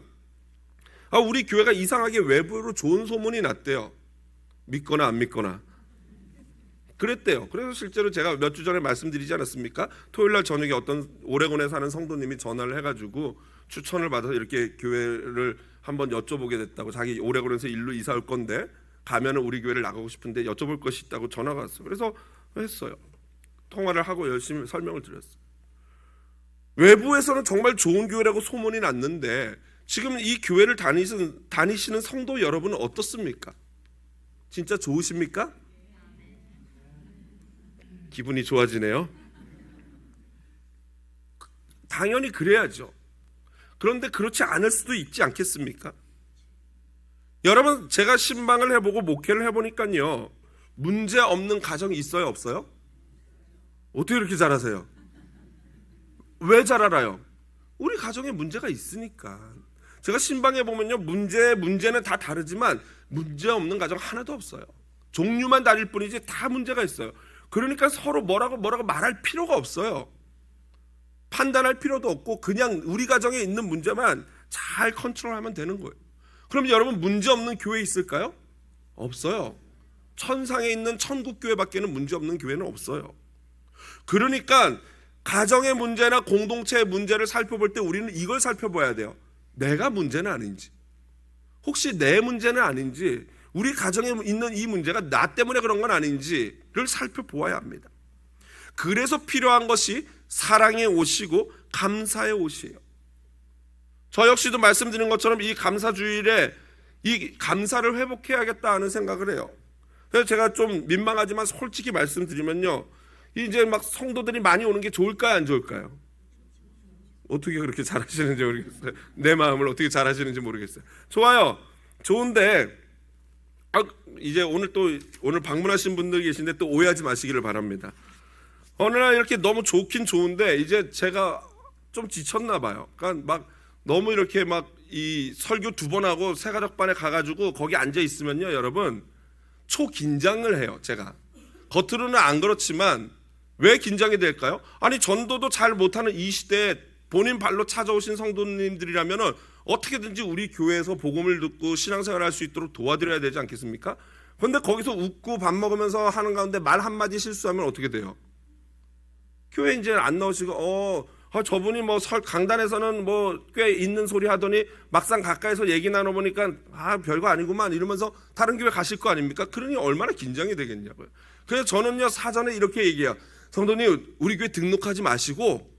우리 교회가 이상하게 외부로 좋은 소문이 났대요. 믿거나 안 믿거나 그랬대요. 그래서 실제로 제가 몇 주 전에 말씀드리지 않았습니까? 토요일날 저녁에 어떤 오레곤에 사는 성도님이 전화를 해가지고 추천을 받아서 이렇게 교회를 한번 여쭤보게 됐다고. 자기 오레곤에서 일로 이사 올 건데 가면은 우리 교회를 나가고 싶은데 여쭤볼 것이 있다고 전화가 왔어요. 그래서 했어요. 통화를 하고 열심히 설명을 드렸어요. 외부에서는 정말 좋은 교회라고 소문이 났는데 지금 이 교회를 다니시는 성도 여러분은 어떻습니까? 진짜 좋으십니까? 기분이 좋아지네요. 당연히 그래야죠. 그런데 그렇지 않을 수도 있지 않겠습니까? 여러분, 제가 신방을 해보고 목회를 해보니까요, 문제 없는 가정이 있어요, 없어요? 어떻게 이렇게 잘하세요? 왜 잘 알아요? 우리 가정에 문제가 있으니까. 제가 신방에 보면요, 문제는 다 다르지만 문제 없는 가정 하나도 없어요. 종류만 다를 뿐이지 다 문제가 있어요. 그러니까 서로 뭐라고 말할 필요가 없어요. 판단할 필요도 없고 그냥 우리 가정에 있는 문제만 잘 컨트롤하면 되는 거예요. 그럼 여러분, 문제 없는 교회 있을까요? 없어요. 천상에 있는 천국 교회밖에는 문제 없는 교회는 없어요. 그러니까 가정의 문제나 공동체의 문제를 살펴볼 때 우리는 이걸 살펴봐야 돼요. 내가 문제는 아닌지, 혹시 내 문제는 아닌지, 우리 가정에 있는 이 문제가 나 때문에 그런 건 아닌지를 살펴보아야 합니다. 그래서 필요한 것이 사랑의 옷이고 감사의 옷이에요. 저 역시도 말씀드린 것처럼 이 감사주일에 이 감사를 회복해야겠다 하는 생각을 해요. 그래서 제가 좀 민망하지만 솔직히 말씀드리면요, 이제 막 성도들이 많이 오는 게 좋을까요, 안 좋을까요? 어떻게 그렇게 잘하시는지 모르겠어요. 내 마음을 어떻게 잘하시는지 모르겠어요. 좋아요. 좋은데 이제 오늘 방문하신 분들 계신데 또 오해하지 마시기를 바랍니다. 어느 날 이렇게 너무 좋긴 좋은데 이제 제가 좀 지쳤나 봐요. 그러니까 막 너무 이렇게 막 이 설교 2번 하고 새가족반에 가가지고 거기 앉아 있으면요, 여러분 초긴장을 해요. 제가 겉으로는 안 그렇지만 왜 긴장이 될까요? 아니 전도도 잘 못하는 이 시대에 본인 발로 찾아오신 성도님들이라면은 어떻게든지 우리 교회에서 복음을 듣고 신앙생활을 할 수 있도록 도와드려야 되지 않겠습니까? 그런데 거기서 웃고 밥 먹으면서 하는 가운데 말 한마디 실수하면 어떻게 돼요? 교회 이제 안 나오시고 저분이 뭐 강단에서는 뭐 꽤 있는 소리 하더니 막상 가까이서 얘기 나눠보니까 별거 아니구만 이러면서 다른 교회 가실 거 아닙니까? 그러니 얼마나 긴장이 되겠냐고요. 그래서 저는요 사전에 이렇게 얘기해요. 성도님 우리 교회 등록하지 마시고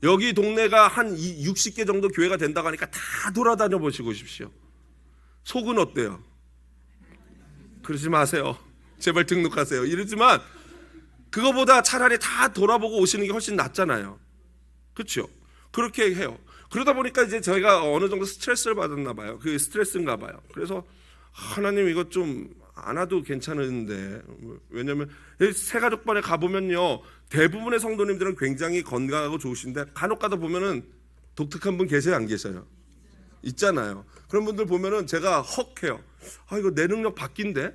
여기 동네가 한 60개 정도 교회가 된다고 하니까 다 돌아다녀 보시고 오십시오. 속은 어때요? 그러지 마세요. 제발 등록하세요. 이러지만 그거보다 차라리 다 돌아보고 오시는 게 훨씬 낫잖아요. 그렇죠? 그렇게 해요. 그러다 보니까 이제 저희가 어느 정도 스트레스를 받았나 봐요. 그게 스트레스인가 봐요. 그래서 하나님 이거 좀 안 와도 괜찮은데, 왜냐면 새가족반에 가보면요 대부분의 성도님들은 굉장히 건강하고 좋으신데 간혹 가다 보면은 독특한 분 계세요, 안 계셔요? 있잖아요. 그런 분들 보면은 제가 헉해요. 이거 내 능력 바뀐데,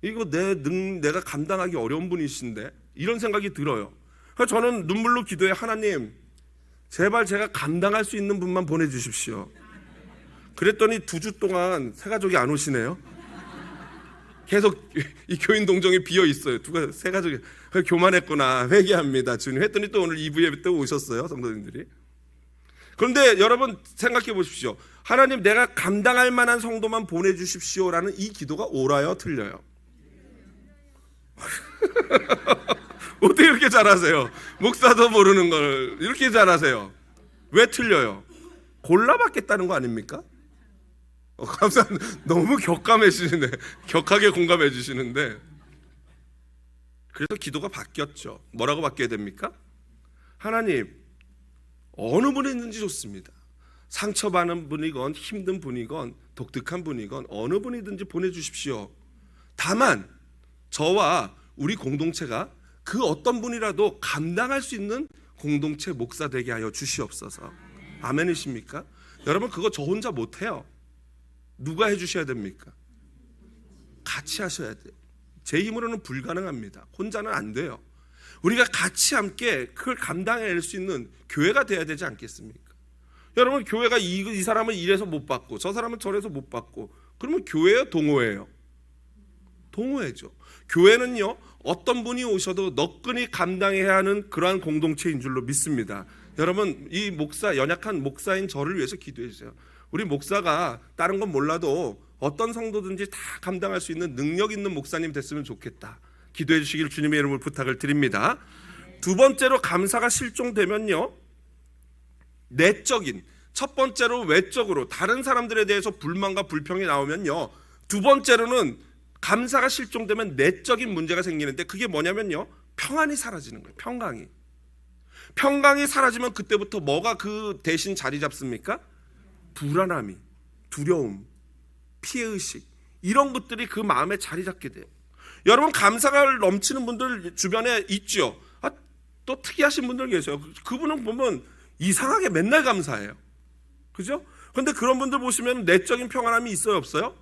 이거 내가 감당하기 어려운 분이신데, 이런 생각이 들어요. 그래서 저는 눈물로 기도해. 하나님 제발 제가 감당할 수 있는 분만 보내주십시오. 그랬더니 2주 동안 새가족이 안 오시네요. 계속 이 교인 동정이 비어 있어요. 누가 새가족이 교만했구나, 회개합니다 주님 했더니 또 오늘 2부 예배 때 오셨어요, 성도님들이. 그런데 여러분 생각해 보십시오. 하나님 내가 감당할 만한 성도만 보내주십시오라는 이 기도가 옳아요, 틀려요? 어떻게 이렇게 잘하세요? 목사도 모르는 걸 이렇게 잘하세요? 왜 틀려요? 골라받겠다는 거 아닙니까? 감사합니다. 너무 격하게 공감해 주시는데. 그래서 기도가 바뀌었죠. 뭐라고 바뀌어야 됩니까? 하나님 어느 분이 있는지 좋습니다. 상처받는 분이건 힘든 분이건 독특한 분이건 어느 분이든지 보내주십시오. 다만 저와 우리 공동체가 그 어떤 분이라도 감당할 수 있는 공동체 목사 되게 하여 주시옵소서. 아멘이십니까? 여러분 그거 저 혼자 못해요. 누가 해주셔야 됩니까? 같이 하셔야 돼요. 제 힘으로는 불가능합니다. 혼자는 안 돼요. 우리가 같이 함께 그걸 감당해낼 수 있는 교회가 돼야 되지 않겠습니까? 여러분 교회가 이 사람은 이래서 못 받고 저 사람은 저래서 못 받고 그러면 교회예요, 동호회예요? 동호회죠. 교회는요 어떤 분이 오셔도 너끈히 감당해야 하는 그러한 공동체인 줄로 믿습니다. 여러분 이 연약한 목사인 저를 위해서 기도해 주세요. 우리 목사가 다른 건 몰라도 어떤 성도든지 다 감당할 수 있는 능력 있는 목사님 됐으면 좋겠다. 기도해 주시길 주님의 이름으로 부탁을 드립니다. 2번째로 감사가 실종되면요 내적인, 첫 번째로 외적으로 다른 사람들에 대해서 불만과 불평이 나오면요 2번째로는 감사가 실종되면 내적인 문제가 생기는데 그게 뭐냐면요 평안이 사라지는 거예요. 평강이 사라지면 그때부터 뭐가 그 대신 자리 잡습니까? 불안함이, 두려움, 피해의식 이런 것들이 그 마음에 자리 잡게 돼요. 여러분 감사가 넘치는 분들 주변에 있죠. 또 특이하신 분들 계세요. 그분은 보면 이상하게 맨날 감사해요. 그죠? 그런데 그런 분들 보시면 내적인 평안함이 있어요, 없어요?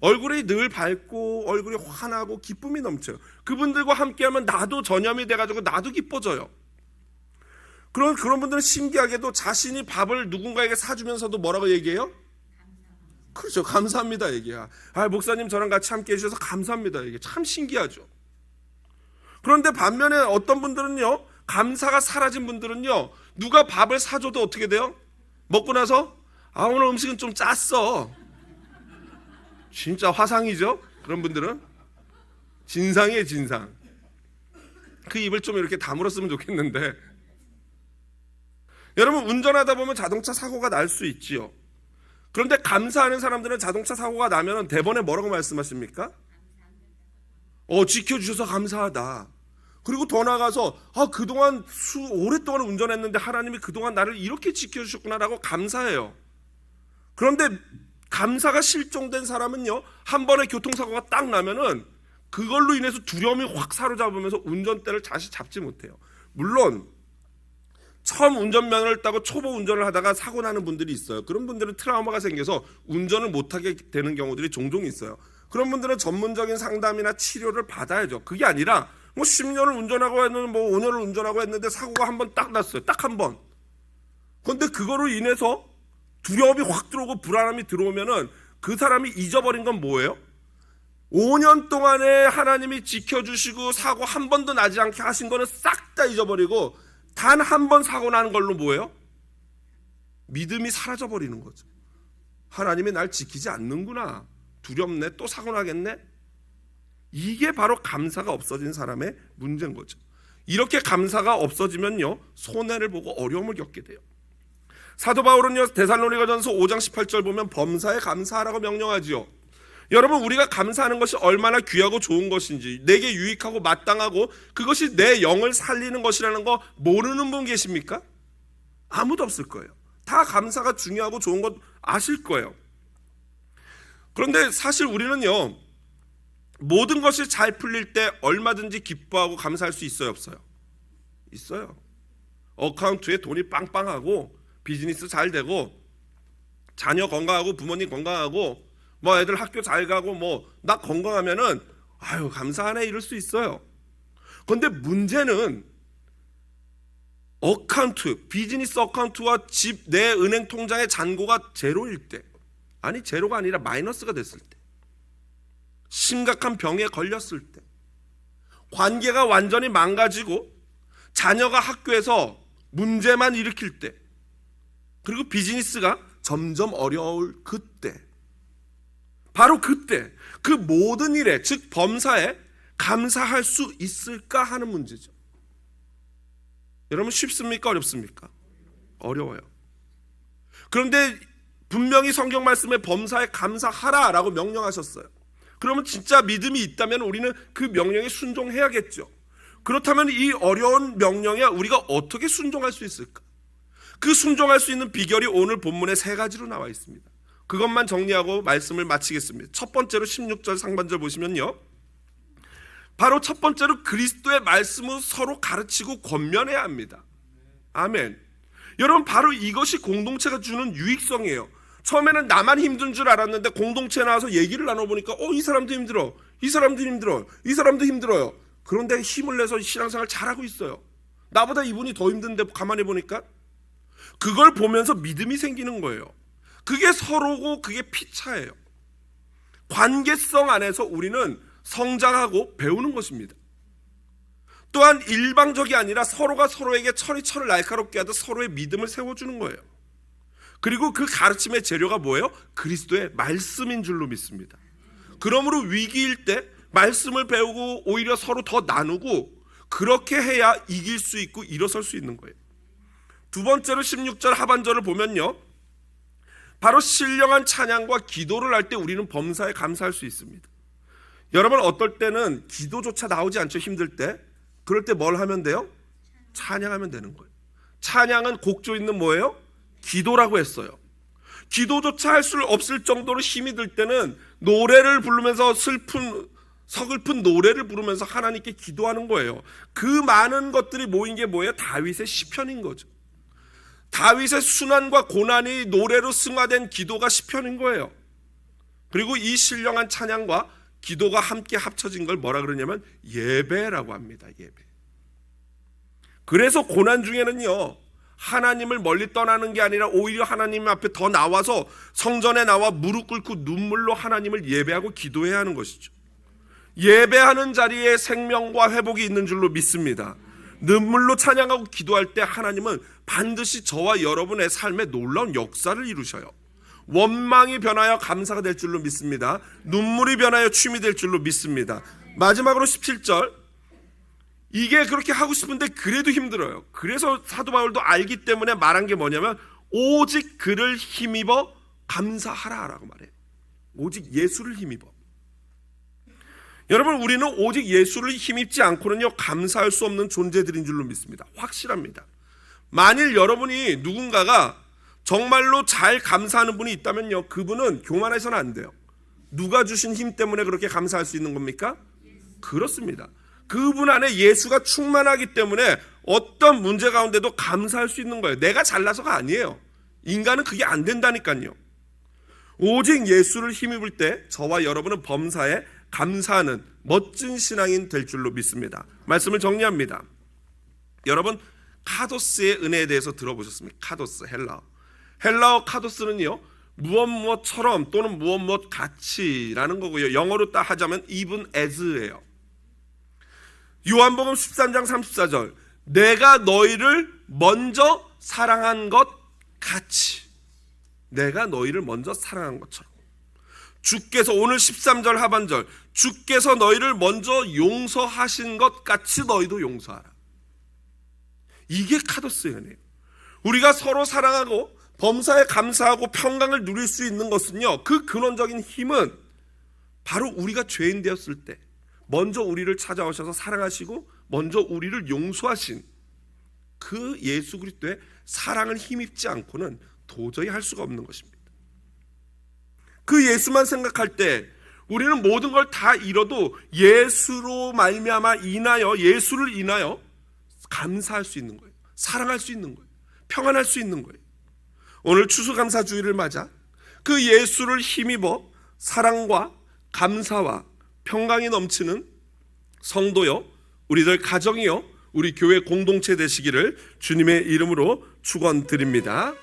얼굴이 늘 밝고 얼굴이 환하고 기쁨이 넘쳐요. 그분들과 함께하면 나도 전염이 돼가지고 나도 기뻐져요. 그런 분들은 신기하게도 자신이 밥을 누군가에게 사주면서도 뭐라고 얘기해요? 그렇죠. 감사합니다 얘기야. 목사님 저랑 같이 함께 해주셔서 감사합니다 이게 참 신기하죠. 그런데 반면에 어떤 분들은요 감사가 사라진 분들은요 누가 밥을 사줘도 어떻게 돼요? 먹고 나서 오늘 음식은 좀 짰어. 진짜 화상이죠. 그런 분들은 진상이에요, 진상. 그 입을 좀 이렇게 다물었으면 좋겠는데. 여러분 운전하다 보면 자동차 사고가 날 수 있지요. 그런데 감사하는 사람들은 자동차 사고가 나면 대번에 뭐라고 말씀하십니까? 지켜주셔서 감사하다. 그리고 더 나아가서 그동안 오랫동안 운전했는데 하나님이 그동안 나를 이렇게 지켜주셨구나라고 감사해요. 그런데 감사가 실종된 사람은요 한 번의 교통사고가 딱 나면은 그걸로 인해서 두려움이 확 사로잡으면서 운전대를 다시 잡지 못해요. 물론 처음 운전면허를 따고 초보 운전을 하다가 사고 나는 분들이 있어요. 그런 분들은 트라우마가 생겨서 운전을 못하게 되는 경우들이 종종 있어요. 그런 분들은 전문적인 상담이나 치료를 받아야죠. 그게 아니라 뭐 10년을 운전하고 했는데 뭐 5년을 운전하고 했는데 사고가 한 번 딱 났어요. 딱 한 번. 그런데 그거로 인해서 두려움이 확 들어오고 불안함이 들어오면은 그 사람이 잊어버린 건 뭐예요? 5년 동안에 하나님이 지켜주시고 사고 한 번도 나지 않게 하신 거는 싹 다 잊어버리고 단 한 번 사고 나는 걸로 뭐예요? 믿음이 사라져버리는 거죠. 하나님이 날 지키지 않는구나. 두렵네. 또 사고 나겠네. 이게 바로 감사가 없어진 사람의 문제인 거죠. 이렇게 감사가 없어지면요, 손해를 보고 어려움을 겪게 돼요. 사도 바울은요, 데살로니가전서 5장 18절 보면 범사에 감사하라고 명령하지요. 여러분, 우리가 감사하는 것이 얼마나 귀하고 좋은 것인지, 내게 유익하고 마땅하고 그것이 내 영을 살리는 것이라는 거 모르는 분 계십니까? 아무도 없을 거예요. 다 감사가 중요하고 좋은 것 아실 거예요. 그런데 사실 우리는요, 모든 것이 잘 풀릴 때 얼마든지 기뻐하고 감사할 수 있어요, 없어요? 있어요. 어카운트에 돈이 빵빵하고 비즈니스 잘 되고 자녀 건강하고 부모님 건강하고 뭐 애들 학교 잘 가고 뭐 나 건강하면은 아유 감사하네 이럴 수 있어요. 그런데 문제는 어카운트, 비즈니스 어카운트와 집 내 은행 통장의 잔고가 제로일 때, 아니 제로가 아니라 마이너스가 됐을 때, 심각한 병에 걸렸을 때, 관계가 완전히 망가지고 자녀가 학교에서 문제만 일으킬 때, 그리고 비즈니스가 점점 어려울 그때, 바로 그때 그 모든 일에, 즉 범사에 감사할 수 있을까 하는 문제죠. 여러분 쉽습니까? 어렵습니까? 어려워요. 그런데 분명히 성경 말씀에 범사에 감사하라라고 명령하셨어요. 그러면 진짜 믿음이 있다면 우리는 그 명령에 순종해야겠죠. 그렇다면 이 어려운 명령에 우리가 어떻게 순종할 수 있을까? 그 순종할 수 있는 비결이 오늘 본문에 3가지로 나와 있습니다. 그것만 정리하고 말씀을 마치겠습니다. 첫 번째로 16절 상반절 보시면요, 바로 첫 번째로 그리스도의 말씀을 서로 가르치고 권면해야 합니다. 아멘. 여러분 바로 이것이 공동체가 주는 유익성이에요. 처음에는 나만 힘든 줄 알았는데 공동체에 나와서 얘기를 나눠보니까 이 사람도 힘들어, 이 사람도 힘들어, 이 사람도 힘들어요. 그런데 힘을 내서 신앙생활 잘하고 있어요. 나보다 이분이 더 힘든데 가만히 보니까 그걸 보면서 믿음이 생기는 거예요. 그게 서로고 그게 피차예요. 관계성 안에서 우리는 성장하고 배우는 것입니다. 또한 일방적이 아니라 서로가 서로에게 철이 날카롭게 하듯 서로의 믿음을 세워주는 거예요. 그리고 그 가르침의 재료가 뭐예요? 그리스도의 말씀인 줄로 믿습니다. 그러므로 위기일 때 말씀을 배우고 오히려 서로 더 나누고 그렇게 해야 이길 수 있고 일어설 수 있는 거예요. 두 번째로 16절 하반절을 보면요, 바로 신령한 찬양과 기도를 할 때 우리는 범사에 감사할 수 있습니다. 여러분 어떨 때는 기도조차 나오지 않죠. 힘들 때. 그럴 때 뭘 하면 돼요? 찬양하면 되는 거예요. 찬양은 곡조 있는 뭐예요? 기도라고 했어요. 기도조차 할 수 없을 정도로 힘이 들 때는 노래를 부르면서 서글픈 노래를 부르면서 하나님께 기도하는 거예요. 그 많은 것들이 모인 게 뭐예요? 다윗의 시편인 거죠. 다윗의 순환과 고난이 노래로 승화된 기도가 시편인 거예요. 그리고 이 신령한 찬양과 기도가 함께 합쳐진 걸 뭐라 그러냐면 예배라고 합니다. 예배. 그래서 고난 중에는요, 하나님을 멀리 떠나는 게 아니라 오히려 하나님 앞에 더 나와서 성전에 나와 무릎 꿇고 눈물로 하나님을 예배하고 기도해야 하는 것이죠. 예배하는 자리에 생명과 회복이 있는 줄로 믿습니다. 눈물로 찬양하고 기도할 때 하나님은 반드시 저와 여러분의 삶에 놀라운 역사를 이루셔요. 원망이 변하여 감사가 될 줄로 믿습니다. 눈물이 변하여 춤이 될 줄로 믿습니다. 마지막으로 17절, 이게 그렇게 하고 싶은데 그래도 힘들어요. 그래서 사도 바울도 알기 때문에 말한 게 뭐냐면 오직 그를 힘입어 감사하라라고 말해요. 오직 예수를 힘입어. 여러분 우리는 오직 예수를 힘입지 않고는요 감사할 수 없는 존재들인 줄로 믿습니다. 확실합니다. 만일 여러분이 누군가가 정말로 잘 감사하는 분이 있다면요, 그분은 교만해서는 안 돼요. 누가 주신 힘 때문에 그렇게 감사할 수 있는 겁니까? 그렇습니다. 그분 안에 예수가 충만하기 때문에 어떤 문제 가운데도 감사할 수 있는 거예요. 내가 잘나서가 아니에요. 인간은 그게 안 된다니까요. 오직 예수를 힘입을 때 저와 여러분은 범사에 감사하는 멋진 신앙인 될 줄로 믿습니다. 말씀을 정리합니다. 여러분, 카도스의 은혜에 대해서 들어보셨습니까? 카도스, 헬라어 카도스는요, 무엇처럼 또는 무엇 같이라는 거고요. 영어로 딱 하자면 even as예요. 요한복음 13장 34절, 내가 너희를 먼저 사랑한 것 같이, 내가 너희를 먼저 사랑한 것처럼. 주께서 오늘 13절 하반절, 주께서 너희를 먼저 용서하신 것 같이 너희도 용서하라. 이게 카도스의 은혜예요. 우리가 서로 사랑하고 범사에 감사하고 평강을 누릴 수 있는 것은요, 그 근원적인 힘은 바로 우리가 죄인 되었을 때 먼저 우리를 찾아오셔서 사랑하시고 먼저 우리를 용서하신 그 예수 그리스도의 사랑을 힘입지 않고는 도저히 할 수가 없는 것입니다. 그 예수만 생각할 때 우리는 모든 걸 다 잃어도 예수로 말미암아 예수를 인하여 감사할 수 있는 거예요. 사랑할 수 있는 거예요. 평안할 수 있는 거예요. 오늘 추수감사주일을 맞아 그 예수를 힘입어 사랑과 감사와 평강이 넘치는 성도요, 우리들 가정이요, 우리 교회 공동체 되시기를 주님의 이름으로 축원드립니다.